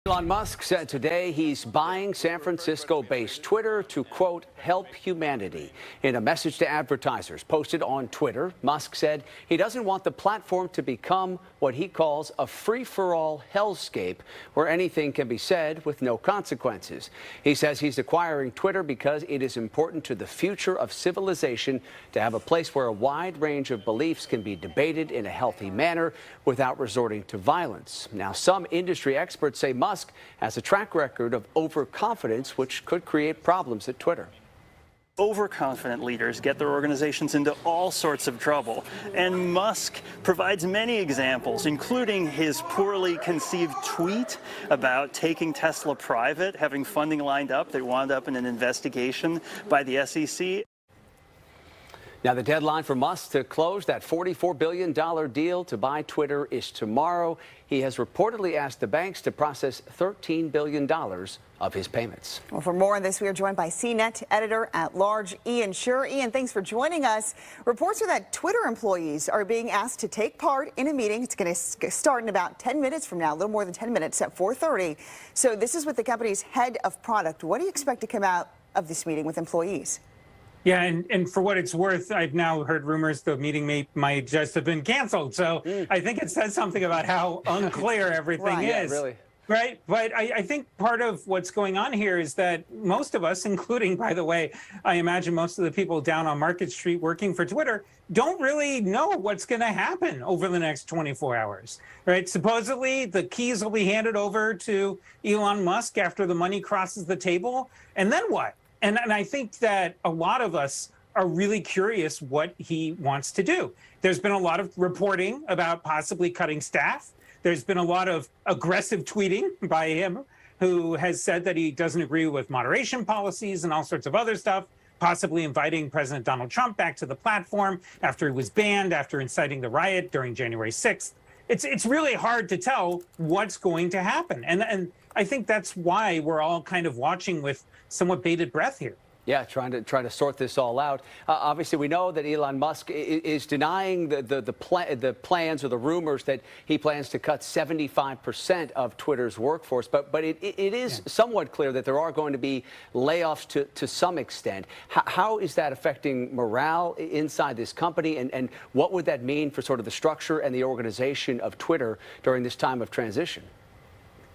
Elon Musk said today he's buying San Francisco-based Twitter to, quote, help humanity. In a message to advertisers posted on Twitter, Musk said he doesn't want the platform to become what he calls a free-for-all hellscape where anything can be said with no consequences. He says he's acquiring Twitter because it is important to the future of civilization to have a place where a wide range of beliefs can be debated in a healthy manner without resorting to violence. Now, some industry experts say Musk has a track record of overconfidence, which could create problems at Twitter. Overconfident leaders get their organizations into all sorts of trouble. And Musk provides many examples, including his poorly conceived tweet about taking Tesla private, having funding lined up that wound up in an investigation by the SEC. Now, the deadline for Musk to close that $44 billion deal to buy Twitter is tomorrow. He has reportedly asked the banks to process $13 billion of his payments. Well, for more on this, we are joined by CNET editor-at-large Ian Sherr. Ian, thanks for joining us. Reports are that Twitter employees are being asked to take part in a meeting. It's going to start in about 10 minutes from now, a little more than 10 minutes at 4:30. So this is with the company's head of product. What do you expect to come out of this meeting with employees? Yeah, and for what it's worth, I've now heard rumors the meeting might just have been canceled. So I think it says something about how unclear everything is. Yeah, really. Right. But I think part of what's going on here is that most of us, including, by the way, I imagine most of the people down on Market Street working for Twitter, don't really know what's going to happen over the next 24 hours. Right. Supposedly, the keys will be handed over to Elon Musk after the money crosses the table. And then what? And I think that a lot of us are really curious what he wants to do. There's been a lot of reporting about possibly cutting staff. There's been a lot of aggressive tweeting by him, who has said that he doesn't agree with moderation policies and all sorts of other stuff, possibly inviting President Donald Trump back to the platform after he was banned, after inciting the riot during January 6th. It's really hard to tell what's going to happen. And I think that's why we're all kind of watching with somewhat bated breath here. Yeah, trying to sort this all out. Obviously, we know that Elon Musk is denying the plans or the rumors that he plans to cut 75% of Twitter's workforce. But it is somewhat clear that there are going to be layoffs to some extent. How is that affecting morale inside this company? And what would that mean for sort of the structure and the organization of Twitter during this time of transition?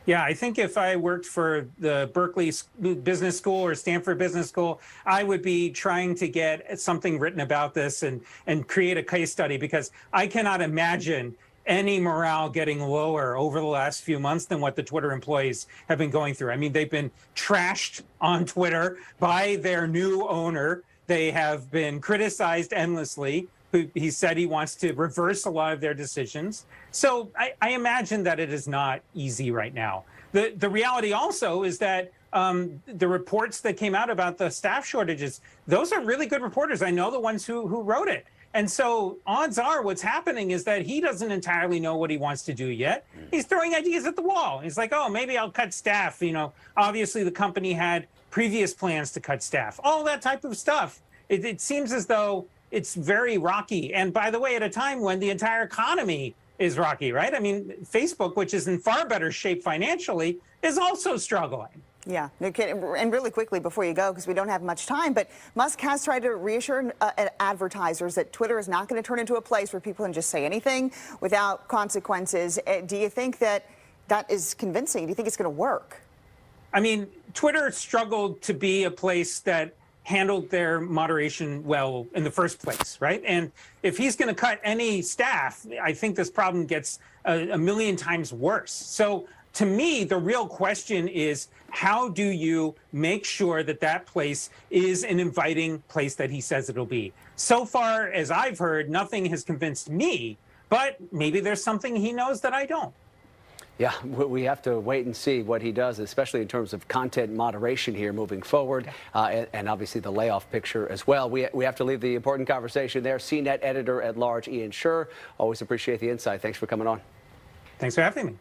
Yeah, I think if I worked for the Berkeley Business School or Stanford Business School, I would be trying to get something written about this and create a case study, because I cannot imagine any morale getting lower over the last few months than what the Twitter employees have been going through. I mean, they've been trashed on Twitter by their new owner. They have been criticized endlessly. He said he wants to reverse a lot of their decisions. So I imagine that it is not easy right now. The reality also is that the reports that came out about the staff shortages, those are really good reporters. I know the ones who wrote it. And so odds are what's happening is that he doesn't entirely know what he wants to do yet. He's throwing ideas at the wall. He's like, oh, maybe I'll cut staff. You know, obviously the company had previous plans to cut staff, all that type of stuff. It seems as though it's very rocky. And by the way, at a time when the entire economy is rocky, right? I mean, Facebook, which is in far better shape financially, is also struggling. Yeah, and really quickly before you go, because we don't have much time, but Musk has tried to reassure advertisers that Twitter is not going to turn into a place where people can just say anything without consequences. Do you think that is convincing? Do you think it's going to work? I mean, Twitter struggled to be a place that handled their moderation well in the first place, right? And if he's going to cut any staff, I think this problem gets a million times worse. So to me, the real question is, how do you make sure that that place is an inviting place that he says it'll be? So far, as I've heard, nothing has convinced me, but maybe there's something he knows that I don't. Yeah, we have to wait and see what he does, especially in terms of content moderation here moving forward, and obviously the layoff picture as well. We have to leave the important conversation there. CNET editor-at-large Ian Sherr, always appreciate the insight. Thanks for coming on. Thanks for having me.